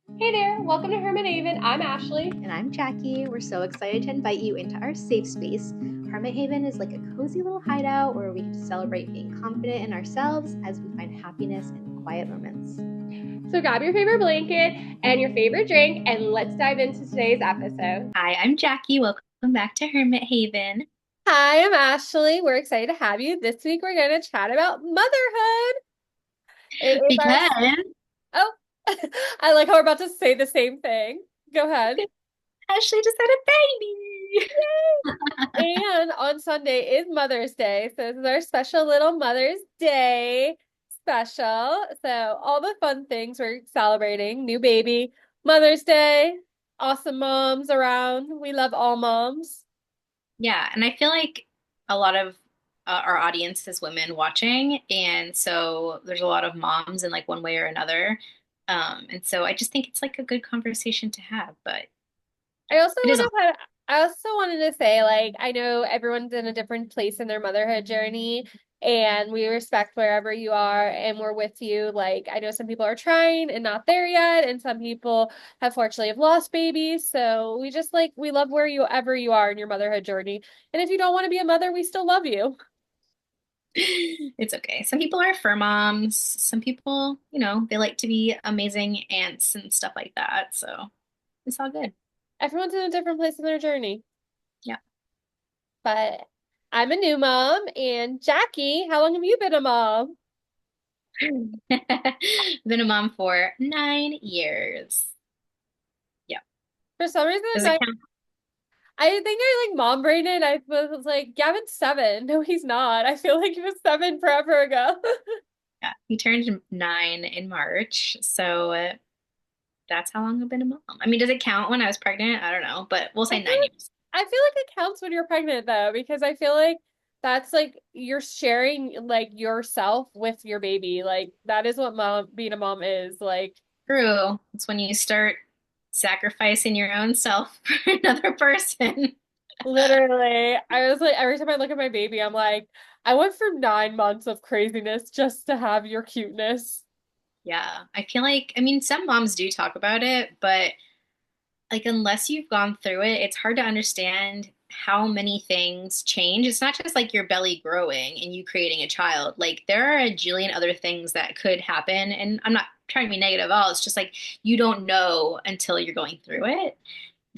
Hey there, welcome to Herman Haven. I'm Ashley. And I'm Jackie. We're so excited to invite you into our safe space. Hermit Haven is like a cozy little hideout where we get to celebrate being confident in ourselves as we find happiness in quiet moments. So grab your favorite blanket and your favorite drink, and let's dive into today's episode. Hi, I'm Jackie. Welcome back to Hermit Haven. Hi, I'm Ashley. We're excited to have you. This week we're going to chat about motherhood. It is our, Because oh, I like how we're about to say the same thing. Go ahead. Ashley just had a baby. And on Sunday is Mother's Day. So this is our special little Mother's Day special. So all the fun things we're celebrating, new baby, Mother's Day, awesome moms around. We love all moms. Yeah, and I feel like a lot of our audience is women watching, and so there's a lot of moms in like one way or another. And so I just think it's like a good conversation to have, but I also it is want to I also wanted to say, like, I know everyone's in a different place in their motherhood journey, and we respect wherever you are, and we're with you. Like, I know some people are trying and not there yet, and some people have fortunately have lost babies. So we just like we love where you ever you are in your motherhood journey. And if you don't want to be a mother, we still love you. It's okay. Some people are fur moms. Some people, they like to be amazing aunts and stuff like that. So it's all good. Everyone's in a different place in their journey. Yeah. But I'm a new mom, and Jackie, how long have you been a mom? Been a mom for 9 years. Yeah. For some reason, Does it my count? I think I like mom brained it. I was like, Gavin's 7. No, he's not. I feel like he was 7 forever ago. Yeah. He turned 9 in March. So that's how long I've been a mom. I mean, does it count when I was pregnant? I don't know, but we'll I say feel 9 years. I feel like it counts when you're pregnant though, because I feel like that's like you're sharing like yourself with your baby. Like that is what mom being a mom is. Like True. It's when you start sacrificing your own self for another person. literally, I was like every time I look at my baby, I'm like, I went through 9 months of craziness just to have your cuteness. Yeah, I feel like, I mean, some moms do talk about it, but like, unless you've gone through it, it's hard to understand how many things change. It's not just like your belly growing and you creating a child. Like, there are a jillion other things that could happen. And I'm not trying to be negative at all. It's just like you don't know until you're going through it.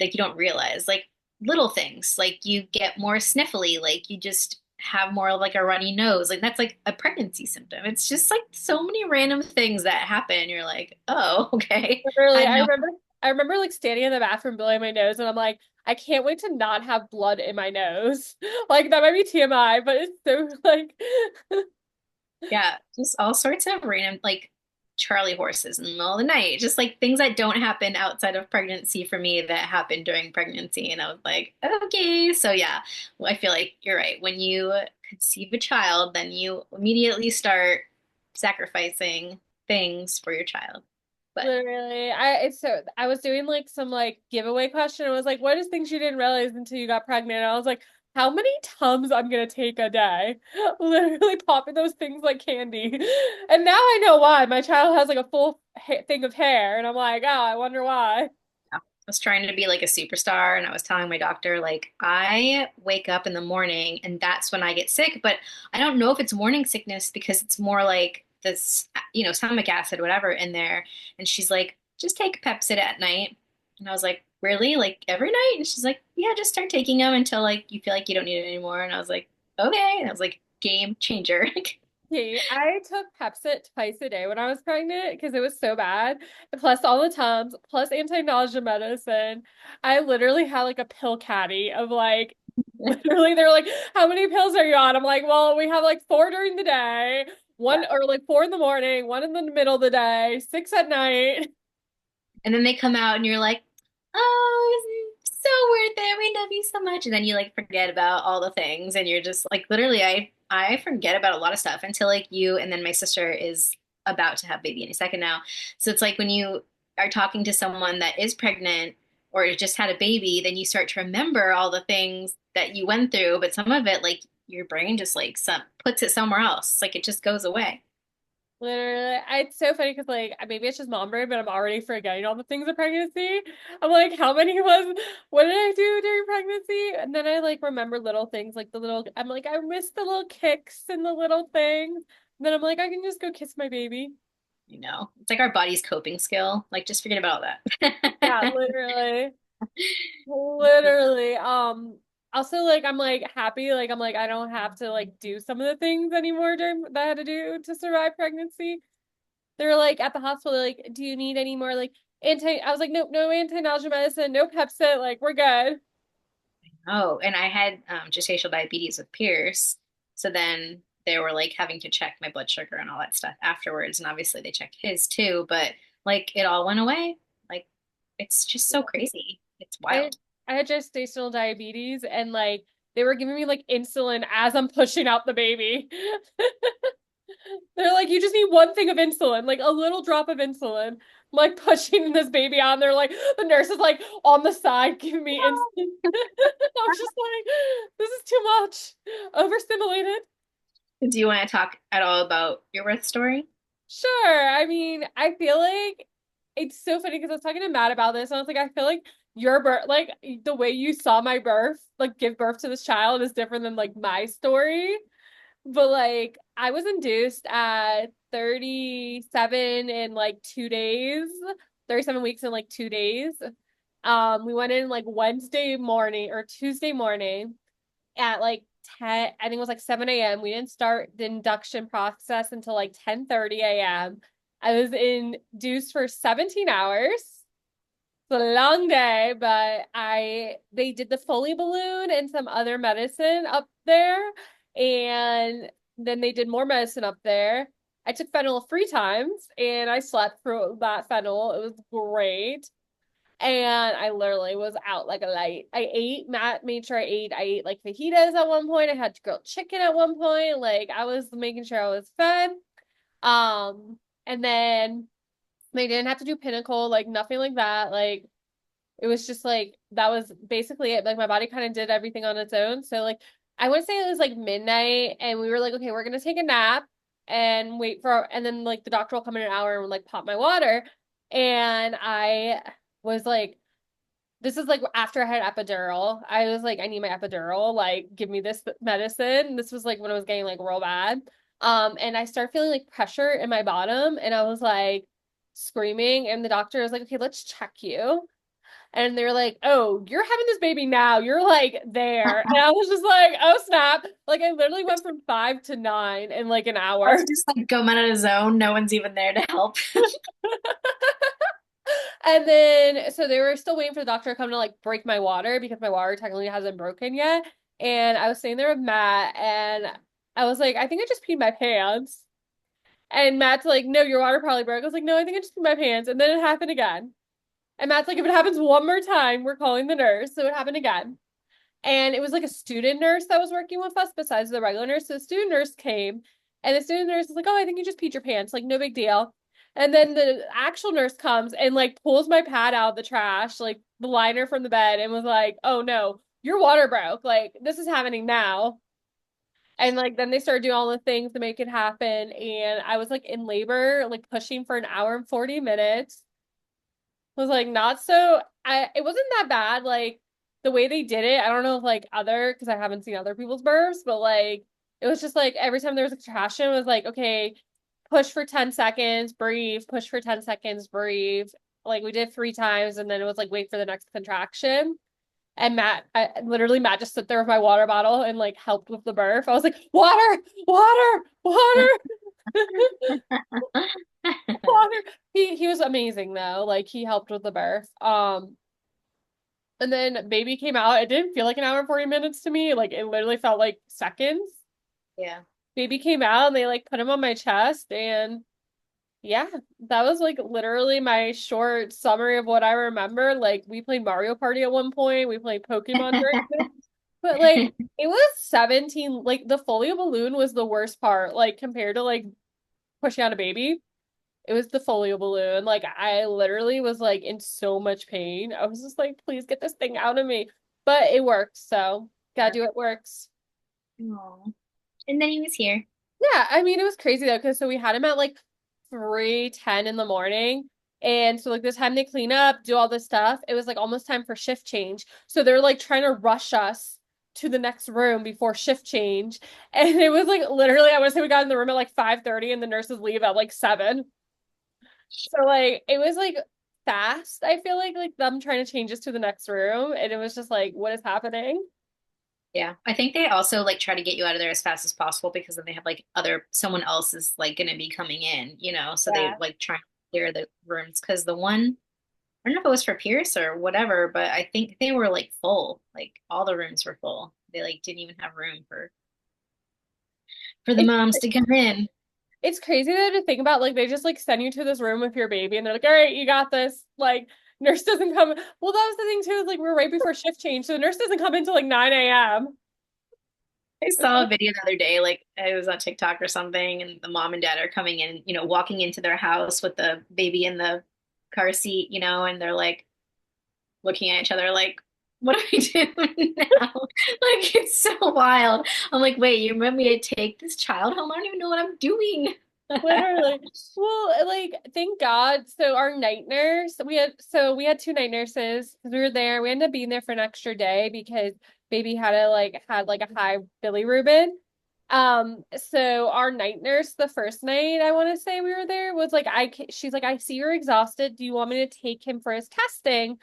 Like, you don't realize, like, little things, like you get more sniffly, like you just have more of like a runny nose. Like, that's like a pregnancy symptom. It's just like so many random things that happen. You're like, oh, okay. Literally, I know. I remember like standing in the bathroom blowing my nose and I'm like, I can't wait to not have blood in my nose. Like that might be TMI, but it's so like Yeah, just all sorts of random, like Charlie horses in the middle of the night, just like things that don't happen outside of pregnancy for me that happen during pregnancy. And I was like, okay. So, yeah, well, I feel like you're right. When you conceive a child, then you immediately start sacrificing things for your child. But literally I was doing like some like giveaway question. It was like, what is things you didn't realize until you got pregnant? And I was like, how many Tums I'm gonna take a day? Literally popping those things like candy. And now I know why. My child has like a full thing of hair, and I'm like, oh, I wonder why. I was trying to be like a superstar, and I was telling my doctor, like, I wake up in the morning and that's when I get sick, but I don't know if it's morning sickness because it's more like this, stomach acid, whatever, in there. And she's like, just take Pepsid at night. And I was like, really? Like every night? And she's like, yeah, just start taking them until like you feel like you don't need it anymore. And I was like, okay. And I was like, game changer. See, I took Pepcid twice a day when I was pregnant because it was so bad. Plus all the Tums, plus anti-nausea medicine. I literally had like a pill caddy of like, literally, they're like, how many pills are you on? I'm like, well, we have like 4 during the day, Yeah. one or like 4 in the morning, one in the middle of the day, 6 at night. And then they come out and you're like, oh, it's so worth it. We love you so much. And then you like forget about all the things and you're just like literally I forget about a lot of stuff until like you and then my sister is about to have baby any second now. So it's like when you are talking to someone that is pregnant or just had a baby, then you start to remember all the things that you went through, but some of it like your brain just like puts it somewhere else. Like it just goes away. Literally, it's so funny because like maybe it's just mom brain, but I'm already forgetting all the things of pregnancy. I'm like, how many was what did I do during pregnancy? And then I like remember little things like the little I'm like, I miss the little kicks and the little things. And then I'm like, I can just go kiss my baby. You know, it's like our body's coping skill. Like, just forget about all Yeah, that. literally. Literally. Also like I'm like happy, like I'm like I don't have to like do some of the things anymore during that I had to do to survive pregnancy. They're like at the hospital, they're like, do you need any more like I was like, nope, no anti-nausea medicine, no Pepcid, like we're good. Oh, and I had gestational diabetes with Pierce. So then they were like having to check my blood sugar and all that stuff afterwards. And obviously they checked his too, but like it all went away. Like it's just so crazy. It's I wild. I had gestational diabetes and like they were giving me like insulin as I'm pushing out the baby. They're like, you just need one thing of insulin, like a little drop of insulin. I'm like pushing this baby out, and they're like, the nurse is like on the side giving me insulin. I'm just like, this is too much. Overstimulated. Do you want to talk at all about your birth story? Sure. I mean, I feel like it's so funny because I was talking to Matt about this, and I was like, I feel like your birth, like the way you saw my birth, like give birth to this child is different than like my story. But like I was induced at 37 in like 2 days, 37 weeks in like 2 days. We went in like Wednesday morning or Tuesday morning at like 10, I think it was like 7 a.m. We didn't start the induction process until like 10:30 a.m. I was induced for 17 hours. It's a long day, but they did the Foley balloon and some other medicine up there, and then they did more medicine up there. I took fennel 3 times and I slept through that fennel. It was great. And I literally was out like a light. Matt made sure I ate. I ate like fajitas at one point. I had grilled chicken at one point. Like I was making sure I was fed. And then they didn't have to do pinnacle, like nothing like that. Like it was just like that was basically it. Like my body kind of did everything on its own. So like I would say it was like midnight and we were like, okay, we're gonna take a nap and wait for and then like the doctor will come in an hour and like pop my water. And I was like, this is like after I had epidural. I was like, I need my epidural. Like, give me this medicine. This was like when I was getting like real bad. And I started feeling like pressure in my bottom, and I was like screaming. And the doctor was like, okay, let's check you. And they're like, oh, you're having this baby now. You're like there. And I was just like, oh, snap. Like, I literally went from 5 to 9 in like an Let's hour. just like go out of the zone. No one's even there to help. And then, so they were still waiting for the doctor to come to like break my water because my water technically hasn't broken yet. And I was sitting there with Matt and I was like, I think I just peed my pants. And Matt's like, no, your water probably broke. I was like, no, I think I just peed my pants. And then it happened again. And Matt's like, if it happens one more time, we're calling the nurse. So it happened again. And it was like a student nurse that was working with us besides the regular nurse. So the student nurse came and the student nurse was like, oh, I think you just peed your pants. Like, no big deal. And then the actual nurse comes and like pulls my pad out of the trash, like the liner from the bed, and was like, oh no, your water broke. Like, this is happening now. And like then they started doing all the things to make it happen. And I was like in labor, like pushing for an hour and 40 minutes was like not so it wasn't that bad. Like the way they did it, I don't know if like other because I haven't seen other people's births, but like it was just like every time there was a contraction, it was like, okay, push for 10 seconds, breathe, push for 10 seconds, breathe. Like we did 3 times and then it was like wait for the next contraction. And Matt just sit there with my water bottle and like helped with the birth. I was like, water, water, water. Water. He was amazing though. Like he helped with the birth. And then baby came out. It didn't feel like an hour and 40 minutes to me. Like it literally felt like seconds. Yeah. Baby came out and they like put him on my chest and yeah, that was like literally my short summary of what I remember. Like we played Mario Party at one point. We played Pokemon during this. But like it was 17, like the folio balloon was the worst part, like compared to like pushing out a baby. It was the folio balloon. Like I literally was like in so much pain. I was just like, please get this thing out of me. But it works, so gotta do it works. Oh. And then he was here. Yeah, I mean it was crazy though, because so we had him at like 3:10 in the morning. And so like the time they clean up, do all this stuff, it was like almost time for shift change. So they're like trying to rush us to the next room before shift change. And it was like literally, I want to say we got in the room at like 5:30 and the nurses leave at like 7. So like it was like fast. I feel like them trying to change us to the next room. And it was just like, what is happening? Yeah. I think they also like try to get you out of there as fast as possible because then they have like someone else is like going to be coming in, so they Yeah. like try and clear the rooms because the one, I don't know if it was for Pierce or whatever, but I think they were like full. Like all the rooms were full. They like didn't even have room for the It's moms to come in. it's crazy though to think about. Like they just like send you to this room with your baby and they're like, all right, you got this. Like nurse doesn't come. Well, that was the thing too, is like we're right before shift change. So the nurse doesn't come until like 9 a.m. I saw a video the other day, like it was on TikTok or something, and the mom and dad are coming in, walking into their house with the baby in the car seat, and they're like looking at each other like, what are we doing now? Like it's so wild. I'm like, wait, you want me to take this child home? I don't even know what I'm doing. Literally. Well, like, thank God. So our night nurse, we had two night nurses because we were there. We ended up being there for an extra day because baby had like a high bilirubin. So our night nurse, the first night I want to say we were there, was like, she's like, I see you're exhausted. Do you want me to take him for his testing?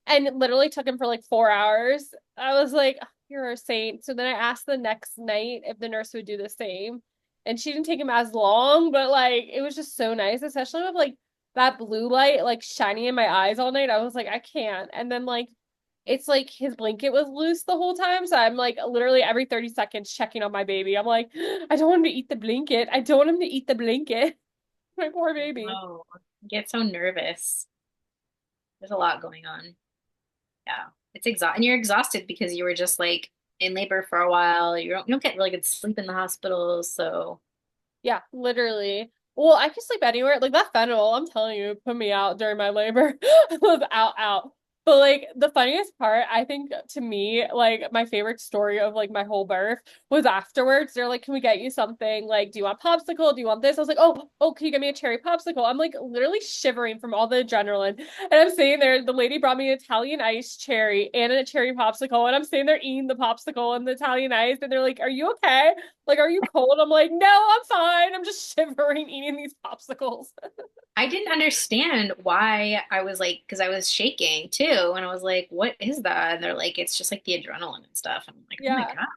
And it literally took him for like 4 hours. I was like, "Oh, you're a saint." So then I asked the next night if the nurse would do the same. And she didn't take him as long, but like it was just so nice, especially with like that blue light like shining in my eyes all night. I was like, I can't. And then like it's like his blanket was loose the whole time. So I'm like literally every 30 seconds checking on my baby. I'm like, I don't want him to eat the blanket. I don't want him to eat the blanket. My poor baby. Oh, I get so nervous. There's a lot going on. Yeah. It's and you're exhausted because you were just like in labor for a while. You don't get really good sleep in the hospital, so Yeah, literally. Well, I could sleep anywhere. Like that fentanyl, I'm telling you, put me out during my labor. I was out, out. But like the funniest part, I think to me, like my favorite story of like my whole birth was afterwards. They're like, "Can we get you something? Like, do you want popsicle? Do you want this?" I was like, "Oh, can you get me a cherry popsicle?" I'm like literally shivering from all the adrenaline. And I'm sitting there, the lady brought me an Italian ice cherry and a cherry popsicle, and I'm sitting there eating the popsicle and the Italian ice, and they're like, "Are you okay? Like, are you cold?" I'm like, "No, I'm fine. I'm just shivering eating these popsicles." I didn't understand why I was like, because I was shaking too, and I was like, "What is that?" And they're like, "It's just like the adrenaline and stuff." And I'm like, "Oh my Yeah. gosh!"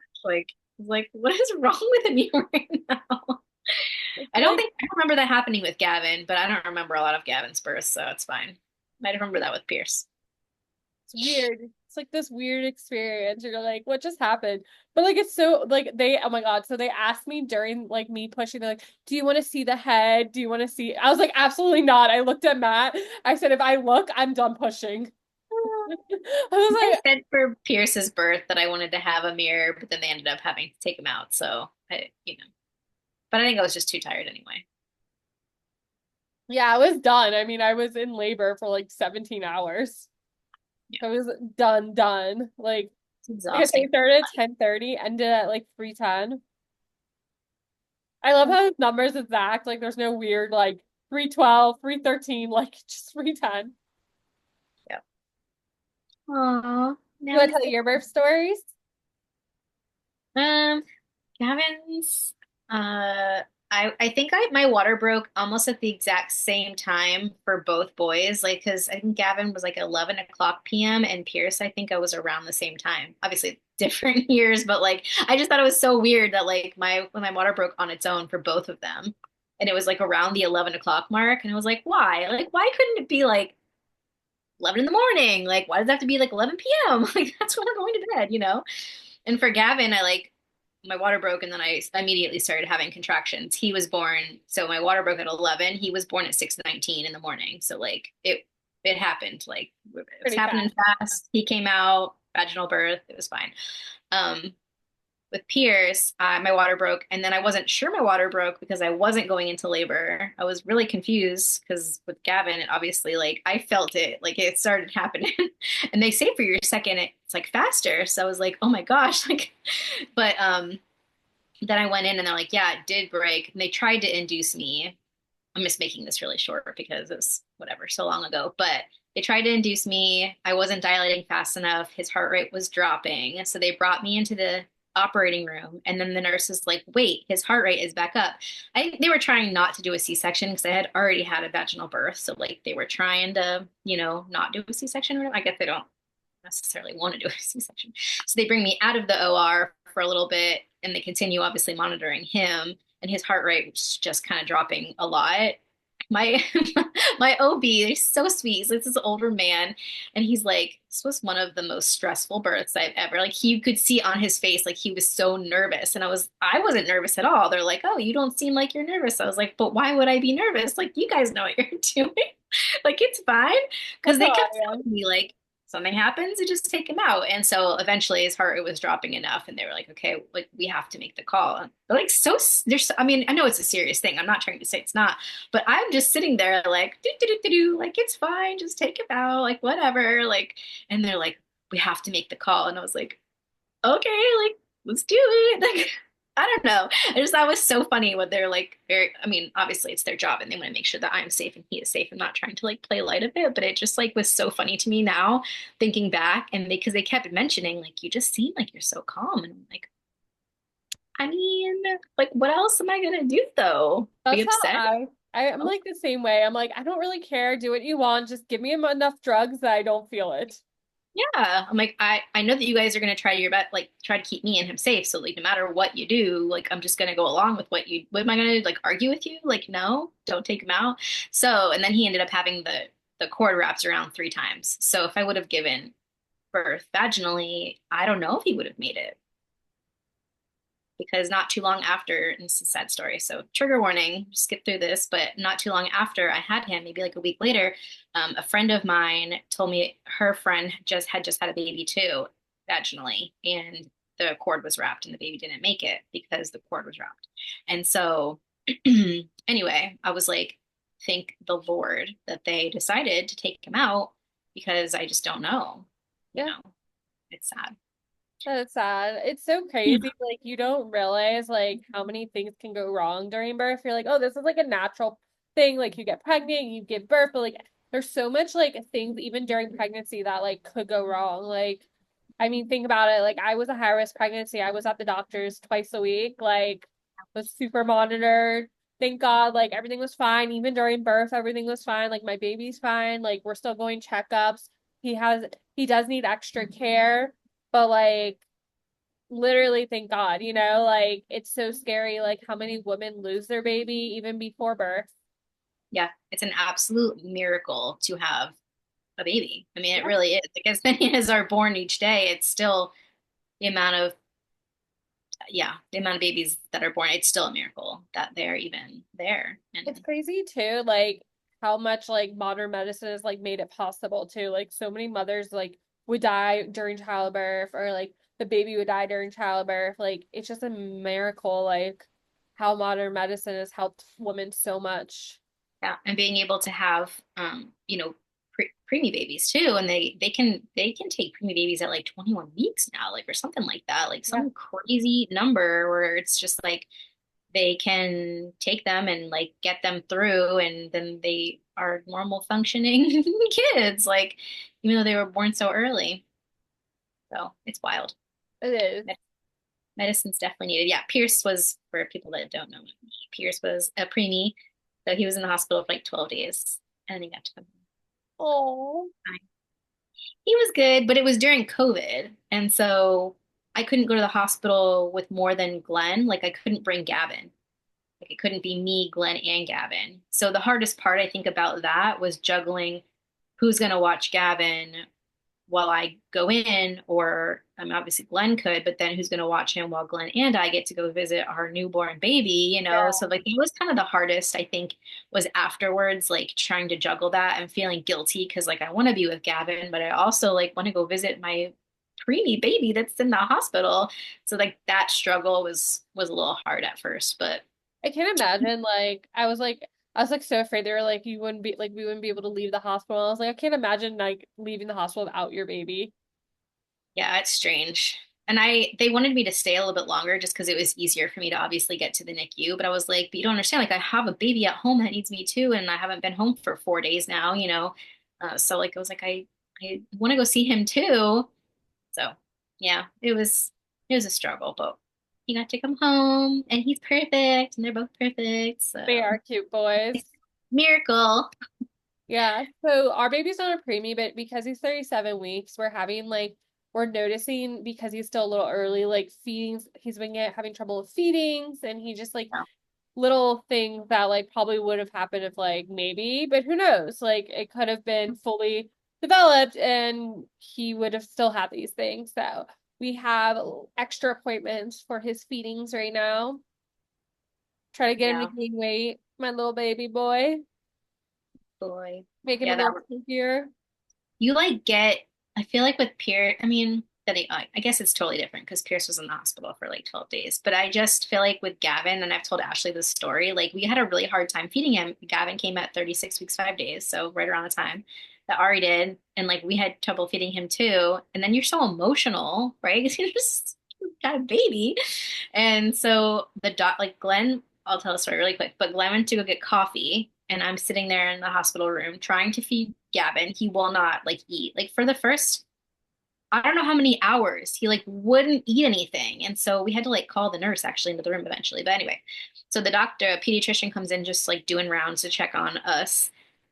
Like what is wrong with me right now? It's like I don't remember that happening with Gavin, but I don't remember a lot of Gavin's births, so it's fine. Might remember that with Pierce. it's weird. It's like this weird experience. You're like, what just happened? But like it's so like they oh my God. So they asked me during like me pushing, they're like, "Do you want to see the head? Do you want to see?" I was like, absolutely not. I looked at Matt. I said, if I look, I'm done pushing. I I was like, said for Pierce's birth that I wanted to have a mirror, but then they ended up having to take him out. So but I think I was just too tired anyway. yeah, I was done. I mean, I was in labor for like 17 hours. Yeah, I was done, done. it's Like I said, we exhausting. started at 10:30, ended at like 3:10. I love how his numbers exact. Like there's no weird like 3:12, 3:13, like just 3:10. Yeah. Aw, You now want to he's tell your birth stories? Um, Gavin's, I think my water broke almost at the exact same time for both boys. Like, because I think Gavin was like 11 o'clock p.m. and Pierce, I think I was around the same time. Obviously, different years, but like, I just thought it was so weird that like when my water broke on its own for both of them, and it was like around the 11 o'clock mark, and I was like, why? Like, why couldn't it be like 11 in the morning? Like, why does it have to be like 11 p.m.? Like, that's when we're going to bed. And for Gavin, I like my water broke and then I immediately started having contractions. He was born, so my water broke at 11. He was born at 6:19 in the morning. So like it happened. Like it was Pretty happening fast. fast. He came out, vaginal birth. It was fine. Um, with Pierce, my water broke, and then I wasn't sure my water broke because I wasn't going into labor. I was really confused because with Gavin, it obviously like I felt it, like it started happening, and they say for your second it's like faster. So I was like, oh my gosh, like, but then I went in and they're like, yeah, it did break. And they tried to induce me, I'm just making this really short because it's whatever, so long ago. But they tried to induce me. I wasn't dilating fast enough. His heart rate was dropping. So they brought me into the operating room. And then the nurse is like, wait, his heart rate is back up. They were trying not to do a C-section because I had already had a vaginal birth. So like they were trying to, not do a C-section. I guess they don't necessarily want to do a C-section. So they bring me out of the OR for a little bit and they continue obviously monitoring him and his heart rate was just kind of dropping a lot. My my OB, they're so sweet. So this is an older man, and he's like, this was one of the most stressful births I've ever. Like you could see on his face, like he was so nervous, and I wasn't nervous at all. They're like, oh, you don't seem like you're nervous. I was like, but why would I be nervous? Like you guys know what you're doing. Like it's fine, because That's they how kept I telling am. me like something happens, you just take him out. And so eventually his heart rate was dropping enough and they were like, okay, like we have to make the call. But like there's I mean, I know it's a serious thing. I'm not trying to say it's not, but I'm just sitting there like do do do do do, like it's fine, just take him out, like whatever. Like and they're like, we have to make the call. And I was like, okay, like let's do it. Like I don't know. I just thought it was so funny what they're like very I mean, obviously it's their job and they want to make sure that I'm safe and he is safe. I'm not trying to like play light of it, but it just like was so funny to me now thinking back and because they kept mentioning like you just seem like you're so calm and I'm like, I mean, like what else am I gonna do though? Be That's how upset? I'm like the same way. I'm like, I don't really care. Do what you want. Just give me enough drugs that I don't feel it. Yeah, I'm like I know that you guys are gonna try your best, like try to keep me and him safe. So like no matter what you do, like I'm just gonna go along with what am I gonna do? Like argue with you? Like no, don't take him out. So and then he ended up having the cord wrapped around 3 times. So if I would have given birth vaginally, I don't know if he would have made it because not too long after, and this is a sad story, so trigger warning, skip through this, but not too long after I had him, maybe like a week later, a friend of mine told me her friend just had a baby too, vaginally, and the cord was wrapped and the baby didn't make it because the cord was wrapped. And so anyway, I was like, thank the Lord that they decided to take him out because I just don't know, you Yeah. know, it's sad. That's sad. It's so Yeah. crazy. Like you don't realize like how many things can go wrong during birth. You're like, oh, this is like a natural thing. Like you get pregnant, you give birth, but like there's so much like things even during pregnancy that like could go wrong. Like, I mean, think about it. Like I was a high risk pregnancy. I was at the doctor's twice a week, like was super monitored. Thank God, like everything was fine. Even during birth, everything was fine. Like my baby's fine. Like we're still going checkups. He does need extra care, but like literally thank God, like it's so scary like how many women lose their baby even before birth. Yeah, it's an absolute miracle to have a baby. I mean, it Yeah. really is. Like as many as are born each day, it's still the amount of the amount of babies that are born, it's still a miracle that they're even there. It's And crazy too, like how much like modern medicine has like made it possible too. Like so many mothers like would die during childbirth or like the baby would die during childbirth. Like it's just a miracle like how modern medicine has helped women so much. yeah, and being able to have preemie babies too, and they can take preemie babies at like 21 weeks now, like or something like that, like Yeah. some crazy number where it's just like they can take them and like get them through and then they are normal functioning kids like even though they were born so early, so it's wild. It is. Medicine's definitely needed. Yeah, Pierce was, for people that don't know, Pierce was a preemie, so he was in the hospital for like 12 days and then he got to come Oh. home. He was good, but it was during COVID and so I couldn't go to the hospital with more than Glenn, like I couldn't bring Gavin. Like it couldn't be me, Glenn, and Gavin. So the hardest part I think about that was juggling who's going to watch Gavin while I go in, or I mean, obviously Glenn could, but then who's going to watch him while Glenn and I get to go visit our newborn baby, you know? Yeah. So like it was kind of the hardest, I think, was afterwards, like trying to juggle that and feeling guilty because like I want to be with Gavin, but I also like want to go visit my preemie baby that's in the hospital. So like that struggle was a little hard at first, but I can't imagine. I was like so afraid they were like you wouldn't be like we wouldn't be able to leave the hospital. I was like, I can't imagine like leaving the hospital without your baby. yeah, it's strange. And they wanted me to stay a little bit longer just because it was easier for me to obviously get to the NICU. But I was like, but you don't understand. Like, I have a baby at home that needs me too, and I haven't been home for 4 days now, you know. So like, I was like, I want to go see him too. So yeah, it was a struggle, but he got to come home, and he's perfect, and they're both perfect. They So are cute boys. miracle. Yeah. So our baby's not a preemie, but because he's 37 weeks, we're noticing because he's still a little early, like feedings, he's been having trouble with feedings and he just like Oh, little things that like probably would have happened if like maybe, but who knows? Like it could have been fully developed and he would have still had these things. So we have extra appointments for his feedings right now. Try to get him to yeah, gain weight, my little baby boy, boy. make him a Yeah, little chunkier. you like get, I feel like with Pierce, I mean, I guess it's totally different because Pierce was in the hospital for like 12 days. But I just feel like with Gavin, and I've told Ashley this story, like we had a really hard time feeding him. Gavin came at 36 weeks, 5 days, so right around the time that Ari did. And like we had trouble feeding him too. And then you're so emotional, right? Because you're just you got a baby. And so like Glenn, I'll tell the story really quick, but Glenn went to go get coffee, and I'm sitting there in the hospital room trying to feed Gavin. He will not like eat. Like for the first, I don't know how many hours, he like wouldn't eat anything. And so we had to like call the nurse actually into the room eventually. But anyway, so the doctor, a pediatrician comes in just like doing rounds to check on us.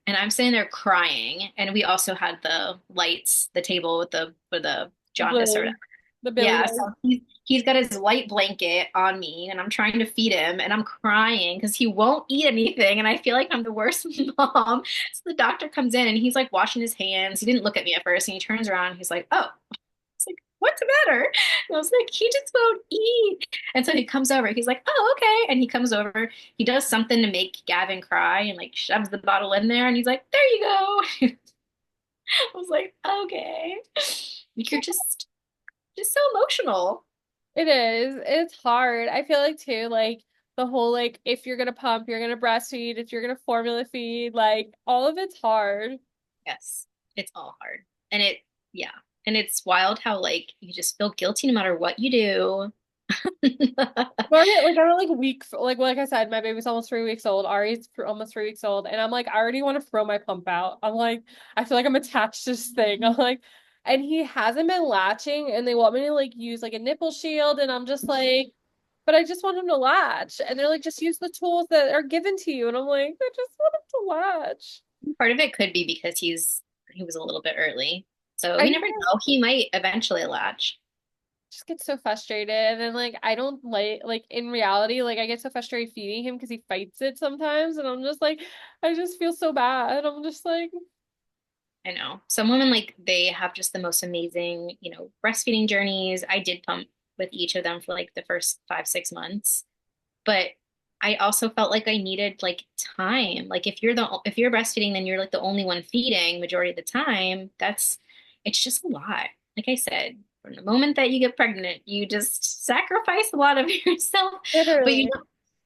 And I'm sitting there crying. And we also had the lights, the table with the for the jaundice or Billy, whatever. the Billy Yeah, Light. so he's got his white blanket on me, and I'm trying to feed him, and I'm crying because he won't eat anything, and I feel like I'm the worst mom. So the doctor comes in, and he's like washing his hands. He didn't look at me at first, and he turns around, and he's like, "Oh." It's like, "What's the matter?" And I was like, "He just won't eat." And so he comes over. He's like, "Oh, okay." And he comes over. He does something to make Gavin cry, and like shoves the bottle in there, and he's like, "There you go." I was like, "Okay." You're just so emotional. It is. It's hard. I feel like too, like the whole like if you're gonna pump, you're gonna breastfeed, if you're gonna formula feed, like all of it's hard. Yes, it's all hard. And yeah. And it's wild how like you just feel guilty no matter what you do. Like I'm like like I said, my baby's almost 3 weeks old. Ari's almost 3 weeks old, and I'm like I already want to throw my pump out. I'm like I feel like I'm attached to this thing. I'm like, and he hasn't been latching, and they want me to like use like a nipple shield, and I'm just like, but I just want him to latch, and they're like just use the tools that are given to you, and I'm like I just want him to latch. Part of it could be because he was a little bit early. So I you know never know. He might eventually latch. just get so frustrated and then like I don't like in reality like I get so frustrated feeding him because he fights it sometimes and I'm just like I just feel so bad. I'm just like I know. Some women like they have just the most amazing, breastfeeding journeys. I did pump with each of them for like the first 5, 6 months. But I also felt like I needed like time. Like if you're breastfeeding, then you're like the only one feeding majority of the time. It's just a lot. Like I said, from the moment that you get pregnant, you just sacrifice a lot of yourself. But literally.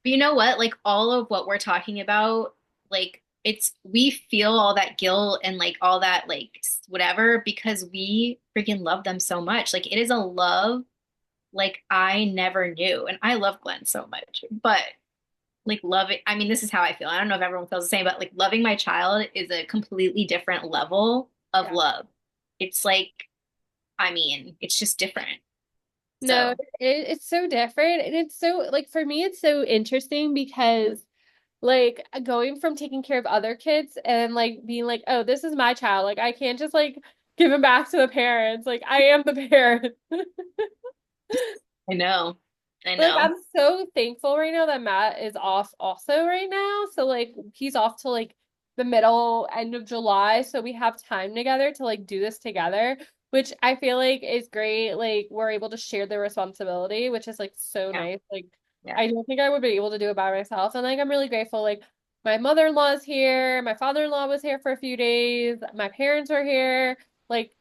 you know what? Like all of what we're talking about, like we feel all that guilt and like all that like whatever because we freaking love them so much. Like it is a love like I never knew. And I love Glenn so much, but like loving, I mean, this is how I feel. I don't know if everyone feels the same, but like loving my child is a completely different level of Yeah. love. It's like, I mean, it's just different. No, So, it's so different and it's so like for me it's so interesting because like going from taking care of other kids and like being like, oh, this is my child. Like I can't just like give him back to the parents. Like I am the parent. I know. I Like know. I'm so thankful right now that Matt is off also right now. So like he's off to like the middle end of July. So we have time together to like do this together, which I feel like is great. Like we're able to share the responsibility, which is like so Yeah. nice. Like Yeah. I don't think I would be able to do it by myself. And like I'm really grateful. Like my mother-in-law is here, my father-in-law was here for a few days, my parents were here. Like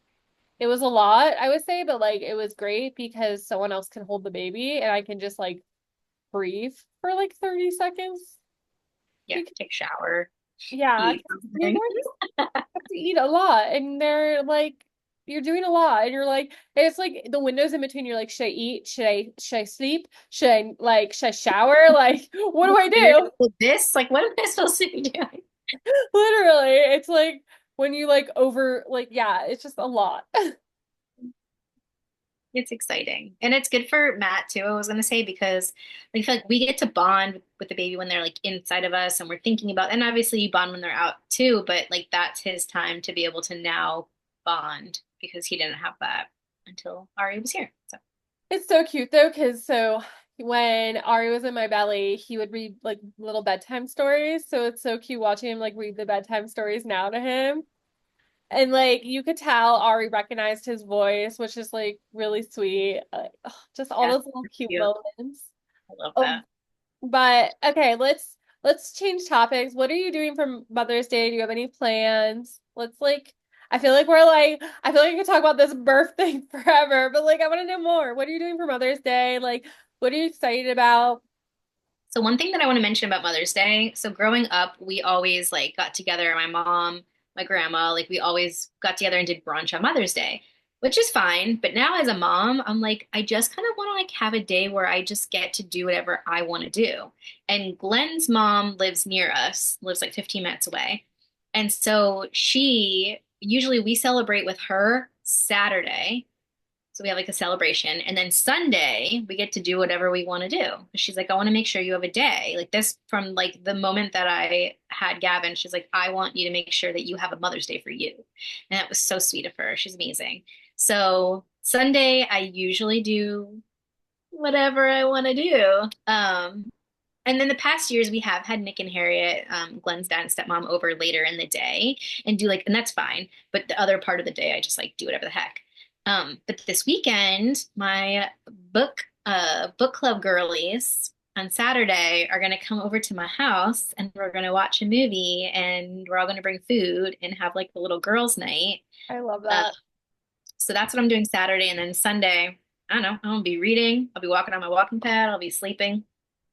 it was a lot, I would say, but like it was great because someone else can hold the baby and I can just like breathe for like 30 seconds. Yeah. Because, Take a shower, yeah, eat 'cause something. newborns have to eat a lot and they're like, you're doing a lot and you're like it's like the windows in between you're like should I eat should I sleep should I shower like what do I Period do with this? Like, what am I supposed to be doing? literally it's like when you like over like yeah it's just a lot. It's exciting. And it's good for Matt too, I was gonna say, because I feel like we get to bond with the baby when they're like inside of us and we're thinking about, and obviously you bond when they're out too, but like that's his time to be able to now bond because he didn't have that until Ari was here. So It's so cute though because so when Ari was in my belly he would read like little bedtime stories so it's so cute watching him like read the bedtime stories now to him. And like you could tell Ari recognized his voice, which is like really sweet. Just all yeah, those little that's cute cute. moments. I love Oh, that. but okay, let's change topics. What are you doing for Mother's Day? Do you have any plans? Let's like I feel like we're like I feel like I could talk about this birth thing forever, but like I want to know more. What are you doing for Mother's Day? Like what are you excited about? So one thing that I want to mention about Mother's Day, so growing up, we always like got together, my mom, my grandma, like we always got together and did brunch on Mother's Day, which is fine. But now as a mom, I'm like, I just kind of want to like have a day where I just get to do whatever I want to do. And Glenn's mom lives near us, lives like 15 minutes away. And so she usually we celebrate with her Saturday. So we have like a celebration. And then Sunday, we get to do whatever we want to do. She's like, I want to make sure you have a day. Like this from like the moment that I had Gavin, she's like, I want you to make sure that you have a Mother's Day for you. And that was so sweet of her. She's amazing. So Sunday, I usually do whatever I want to do. And then the past years we have had Nick and Harriet, Glenn's dad and stepmom over later in the day and do like, and that's fine. But the other part of the day, I just like do whatever the heck. But this weekend, my book club girlies on Saturday are gonna come over to my house and we're gonna watch a movie and we're all gonna bring food and have like a little girls' night. I love Uh, that. so that's what I'm doing Saturday, and then Sunday, I don't know, I'm gonna be reading. I'll be walking on my walking pad. I'll be sleeping.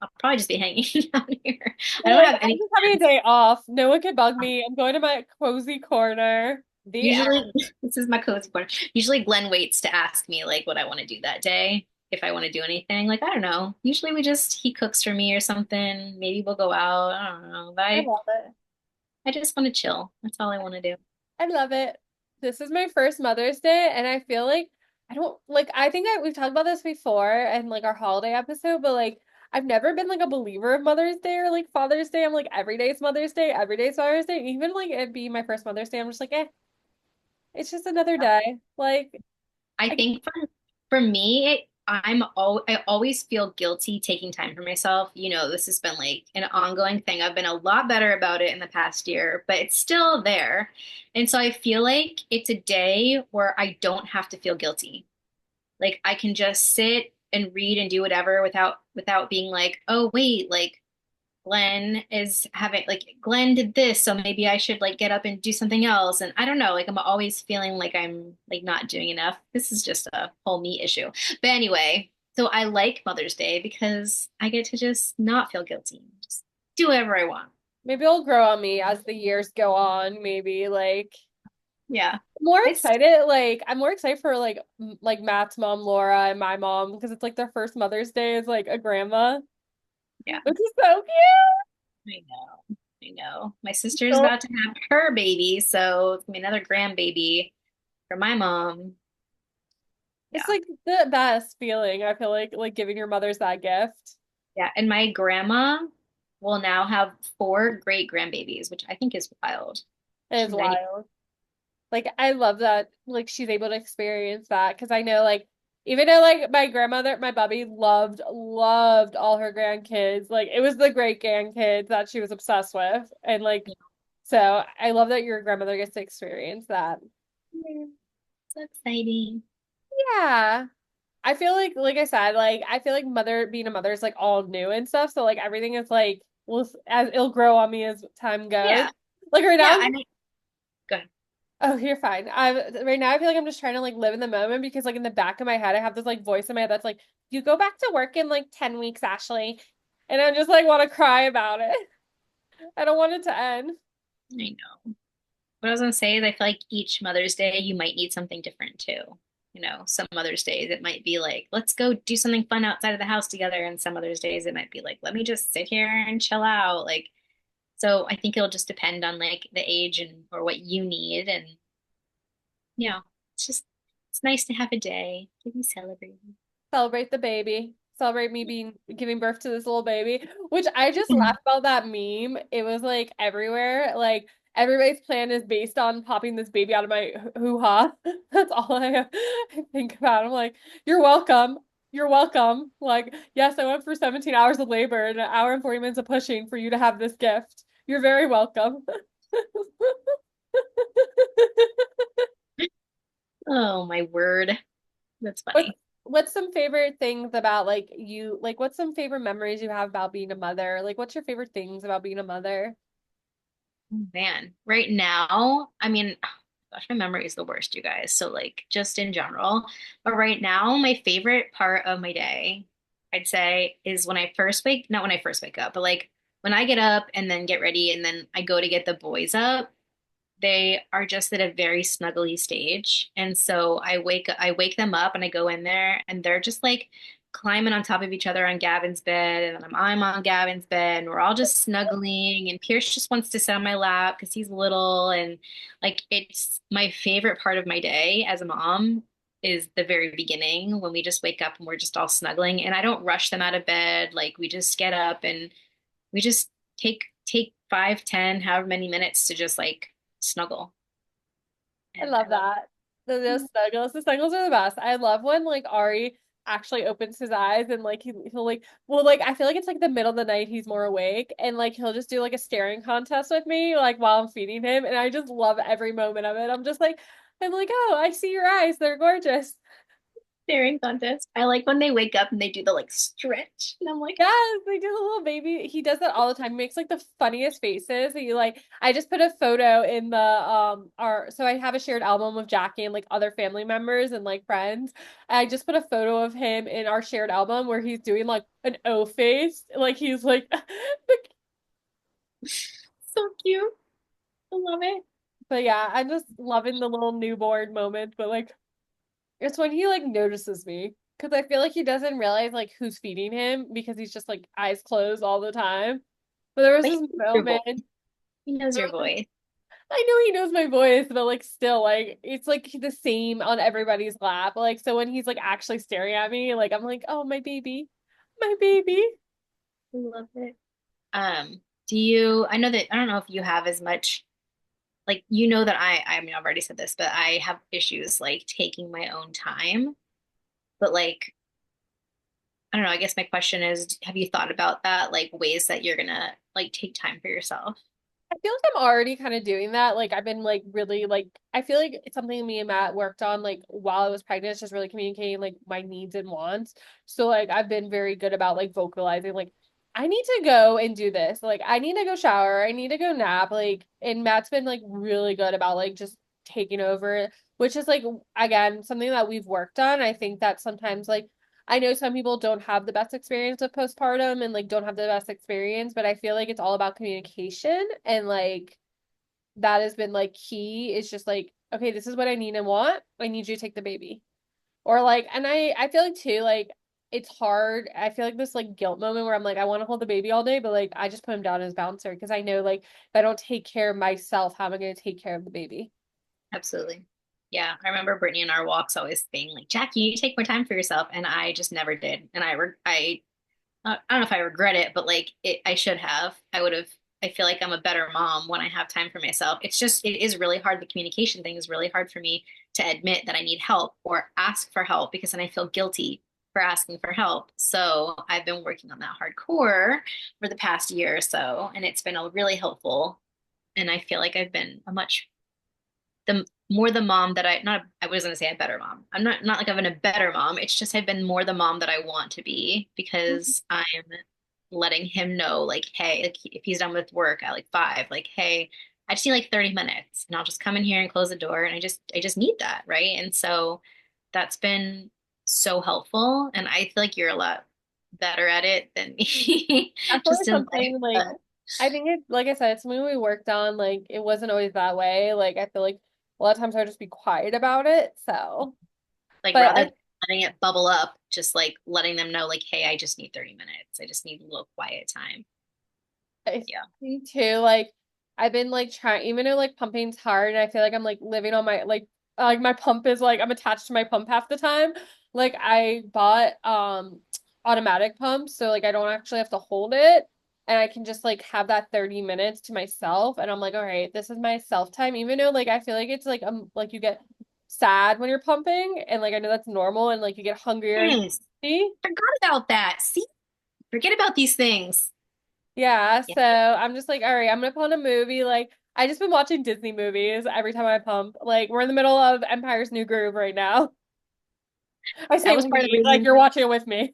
I'll probably just be hanging out here. I You're don't like, have I'm any just having a plans. day off. No one can bug me. I'm going to my cozy corner. The Usually, this is my cozy corner. Usually, Glenn waits to ask me like what I want to do that day. If I want to do anything, like I don't know. Usually, he cooks for me or something. Maybe we'll go out. I don't know. But I I, love it. I just want to chill. That's all I want to do. I love it. This is my first Mother's Day, and I feel like I don't like I think we've talked about this before and like our holiday episode, but like I've never been like a believer of Mother's Day or like Father's Day. I'm like every day's Mother's Day, every day's Father's Day. Even like it be my first Mother's Day, I'm just like, it's just another day. Like I I think for me, I always feel guilty taking time for myself. You know, this has been like an ongoing thing. I've been a lot better about it in the past year, but it's still there. And so I feel like it's a day where I don't have to feel guilty. Like I can just sit and read and do whatever without being like, oh wait, like Glenn did this, so maybe I should like get up and do something else. And I don't know, like I'm always feeling like I'm like not doing enough. This is just a whole me issue. But anyway, so I like Mother's Day because I get to just not feel guilty. Just do whatever I want. maybe it'll grow on me as the years go on. Maybe like Yeah. more It's excited. Like I'm more excited for like Matt's mom Laura and my mom because it's like their first Mother's Day as like a grandma, yeah, which is so cute. I know. I know. My sister's So about to have her baby, so it's gonna be another grandbaby for my mom. it's Yeah. like the best feeling. I feel like giving your mothers that gift Yeah, and my grandma will now have four great grandbabies, which I think is wild. is She's 90. wild. Like I love that like she's able to experience that because I know like even though like my grandmother, my bubby loved all her grandkids. Like it was the great grandkids that she was obsessed with. And like so I love that your grandmother gets to experience that. Yeah, so exciting. Yeah. I feel like I said, like I feel like mother being a mother is like all new and stuff. So like everything is like will as it'll grow on me as time goes. Yeah, Like right now yeah. I'm I mean, good. oh, you're fine. Right now I feel like I'm just trying to like live in the moment because like in the back of my head I have this like voice in my head that's like, you go back to work in like 10 weeks, Ashley. And I just like want to cry about it. I don't want it to end. I know. what I was gonna say is I feel like each Mother's Day you might need something different too. Some Mother's Days it might be like, let's go do something fun outside of the house together, and some Mother's Days it might be like, let me just sit here and chill out. So I think it'll just depend on like the age and or what you need, and you know, it's just it's nice to have a day to be celebrating. Celebrate the baby. Celebrate me being giving birth to this little baby, which I just laughed about that meme. It was like everywhere. Like everybody's plan is based on popping this baby out of my hoo-ha. That's all I think about. I'm like, you're welcome. You're welcome. Like, yes, I went for 17 hours of labor and an hour and 40 minutes of pushing for you to have this gift. You're very welcome. Oh my word. That's What's funny. what's some favorite things about like you like what's some favorite memories you have about being a mother? Like what's your favorite things about being a mother? Oh, man, right now, I mean, gosh, my memory is the worst, you guys. So like just in general, but right now, my favorite part of my day, I'd say, is when I first wake, not when I first wake up, but like when I get up and then get ready and then I go to get the boys up. They are just at a very snuggly stage. And so I wake them up and I go in there and they're just like climbing on top of each other on Gavin's bed and then I'm on Gavin's bed and we're all just snuggling and Pierce just wants to sit on my lap because he's little and like it's my favorite part of my day as a mom is the very beginning when we just wake up and we're just all snuggling and I don't rush them out of bed. Like we just get up and we just take 5, 10, however many minutes to just like snuggle. I And I love love that. Those it. snuggles. The snuggles are the best. I love when like Ari actually opens his eyes and like he'll like well like I feel like it's like the middle of the night he's more awake and like he'll just do like a staring contest with me like while I'm feeding him and I just love every moment of it. I'm like, oh, I see your eyes. They're gorgeous. Staring contest. I like when they wake up and they do the like stretch. And I'm like, Yes, they do the little baby. He does that all the time. He makes like the funniest faces. He like I just put a photo in the our so I have a shared album of Jackie and like other family members and like friends. I just put a photo of him in our shared album where he's doing like an O face. Like he's like so cute. I love it. but yeah, I'm just loving the little newborn moment, but like it's when he like notices me. Because I feel like he doesn't realize like who's feeding him because he's just like eyes closed all the time. But there was But he this knows your voice. moment. He knows your voice. I know he knows my voice, but like still, like it's like the same on everybody's lap. Like so when he's like actually staring at me, like I'm like, oh my baby, my baby. I love it. Do you, I know that, I don't know if you have as much, like, that I mean, I've already said this, but I have issues like taking my own time. But like, I don't know, I guess my question is, have you thought about that? Like ways that you're gonna like take time for yourself? I feel like I'm already kind of doing that. Like I've been like really like I feel like it's something me and Matt worked on like while I was pregnant, it's just really communicating like my needs and wants. So like I've been very good about like vocalizing like I need to go and do this. Like I need to go shower. I need to go nap. Like and Matt's been like really good about like just taking over, which is like again something that we've worked on. I think that sometimes like I know some people don't have the best experience with postpartum and like don't have the best experience, but I feel like it's all about communication and like that has been like key. It's just like, okay, this is what I need and want. I need you to take the baby. Or like, and I feel like too, like it's hard. I feel like this like guilt moment where I'm like, I want to hold the baby all day, but like I just put him down as bouncer because I know like if I don't take care of myself, how am I going to take care of the baby? Absolutely. Yeah, I remember Brittany in our walks always being like, Jackie, you take more time for yourself. And I just never did. And I don't know if I regret it, but like I should have. I would have. I feel like I'm a better mom when I have time for myself. It's just, it is really hard. The communication thing is really hard for me to admit that I need help or ask for help because then I feel guilty for asking for help. So I've been working on that hardcore for the past year or so, and it's been a really helpful. And I feel like I've been a much the more the mom that I was gonna say a better mom. I'm not like I've been a better mom. It's just I've been more the mom that I want to be because I'm letting him know like, hey, like if he's done with work at like 5, like, hey, I just need like 30 minutes and I'll just come in here and close the door and I just need that, right? And so that's been so helpful and I feel like you're a lot better at it than me I feel just like in life. something like I think it, like I said, it's something we worked on. Like it wasn't always that way. Like I feel like a lot of times I would just be quiet about it. So, Like but rather than letting it bubble up, just like letting them know, like, hey, I just need 30 minutes. I just need a little quiet time. I Yeah. think too, like I've been like trying, even though like pumping's hard, and I feel like I'm like living on my like my pump is like I'm attached to my pump half the time. Like I bought automatic pumps, so like I don't actually have to hold it, and I can just like have that 30 minutes to myself, and I'm like, all right, this is my self time. Even though like I feel like it's like you get sad when you're pumping, and like I know that's normal, and like you get hungrier and Yes. thirsty. Forgot about that. See, forget about these things. Yeah, Yeah. so I'm just like, all right, I'm gonna put on a movie. Like, I just been watching Disney movies every time I pump. Like, we're in the middle of Empire's New Groove right now. I That say was part of the we, like reason you're watching it with me.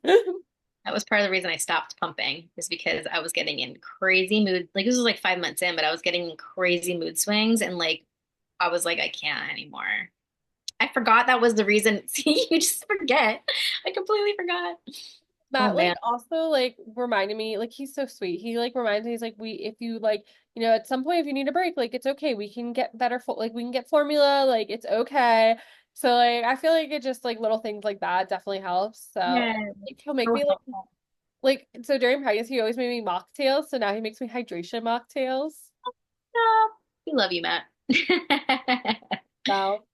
that was part of the reason I stopped pumping is because I was getting in crazy mood. Like this was like 5 months in, but I was getting in crazy mood swings and like I was like, I can't anymore. I forgot that was the reason. See, you just forget. I completely forgot. Oh Matt like man. also like reminded me, like he's so sweet. He like reminds me, he's like, we if you like, at some point if you need a break, like it's okay. We can get better for like we can get formula, like it's okay. So like I feel like it just like little things like that definitely helps. So Yeah. like he'll make So me helpful. so during pregnancy, he always made me mocktails. So now he makes me hydration mocktails. Oh, we love you, Matt. So,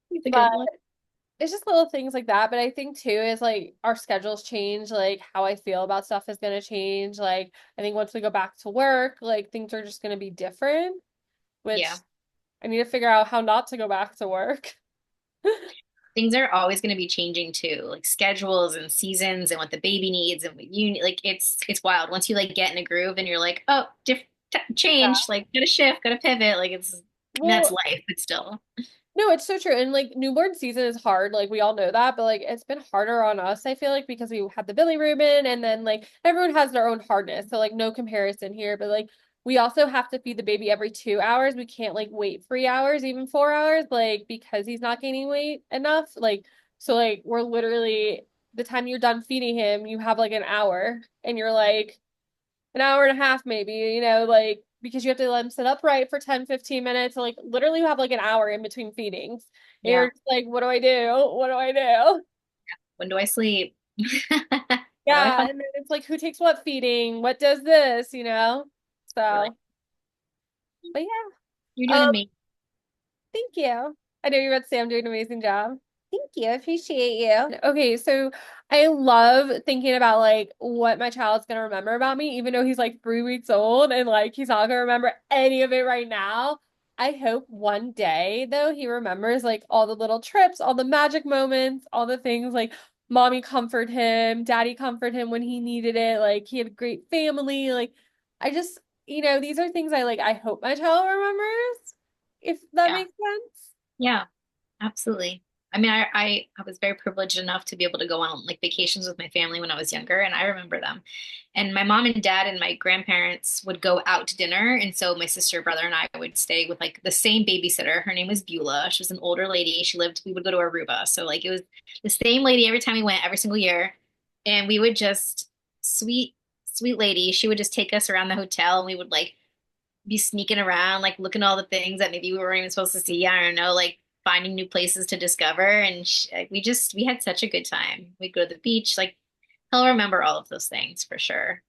He's a but good one. it's just little things like that. But I think too is like our schedules change. Like how I feel about stuff is going to change. Like I think once we go back to work, like things are just going to be different, which Yeah. I need to figure out how not to go back to work. Things are always going to be changing too, like schedules and seasons and what the baby needs and what you need. Like it's wild. Once you like get in a groove and you're like, oh, Yeah. change, like gotta shift, gotta pivot. Like it's that's Well, life, but still. no, it's so true. And like newborn season is hard. Like we all know that, but like it's been harder on us, I feel like, because we had the Billy Reuben and then like everyone has their own hardness. So like no comparison here, but like we also have to feed the baby every 2 hours. We can't like wait 3 hours, even 4 hours, like because he's not gaining weight enough. Like so like we're literally the time you're done feeding him, you have like an hour and you're like an hour and a half maybe, like because you have to let them sit upright for 10, 15 minutes. So like literally you have like an hour in between feedings. And Yeah. you're just like, what do I do? What do I do? When do I sleep? How do I Yeah. function? And then it's like, who takes what feeding? What does this? Really? So, but You're yeah. doing amazing. Thank you. I know you're about to say I'm doing an amazing job. Thank you. I appreciate you. Okay, so I love thinking about like what my child's gonna remember about me, even though he's like 3 weeks old and like he's not gonna remember any of it right now. I hope one day though he remembers like all the little trips, all the magic moments, all the things like mommy comfort him, daddy comfort him when he needed it, like he had a great family. Like I just, these are things I hope my child remembers if that Yeah. makes sense. Yeah. Absolutely. I mean, I was very privileged enough to be able to go on like vacations with my family when I was younger, and I remember them. And my mom and dad and my grandparents would go out to dinner, and so my sister, brother, and I would stay with like the same babysitter. Her name was Beulah. She was an older lady. We would go to Aruba, so like it was the same lady every time we went, every single year, and we would just sweet, sweet lady. She would just take us around the hotel, and we would like be sneaking around, like looking at all the things that maybe we weren't even supposed to see. I don't know, like finding new places to discover. And we had such a good time. We'd go to the beach. Like he'll remember all of those things for sure.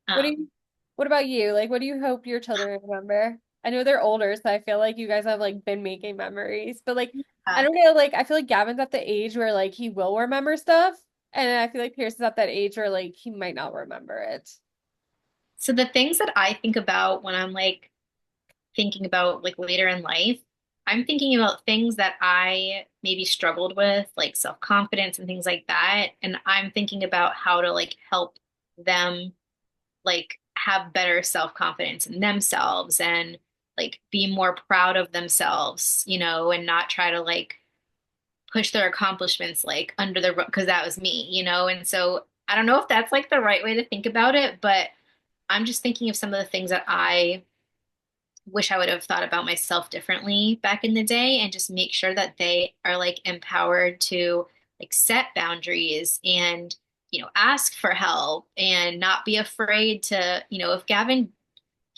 What do Um, you, what about you? Like, what do you hope your children remember? I know they're older, so I feel like you guys have like been making memories, but like, I uh, don't know, like, I feel like Gavin's at the age where like he will remember stuff, and I feel like Pierce is at that age where like he might not remember it. so the things that I think about when I'm like thinking about like later in life, I'm thinking about things that I maybe struggled with, like self-confidence and things like that. And I'm thinking about how to like help them like have better self-confidence in themselves and like be more proud of themselves, and not try to like push their accomplishments like under the rug because that was me. And so I don't know if that's like the right way to think about it, but I'm just thinking of some of the things that I wish I would have thought about myself differently back in the day and just make sure that they are like empowered to like set boundaries and ask for help and not be afraid to if Gavin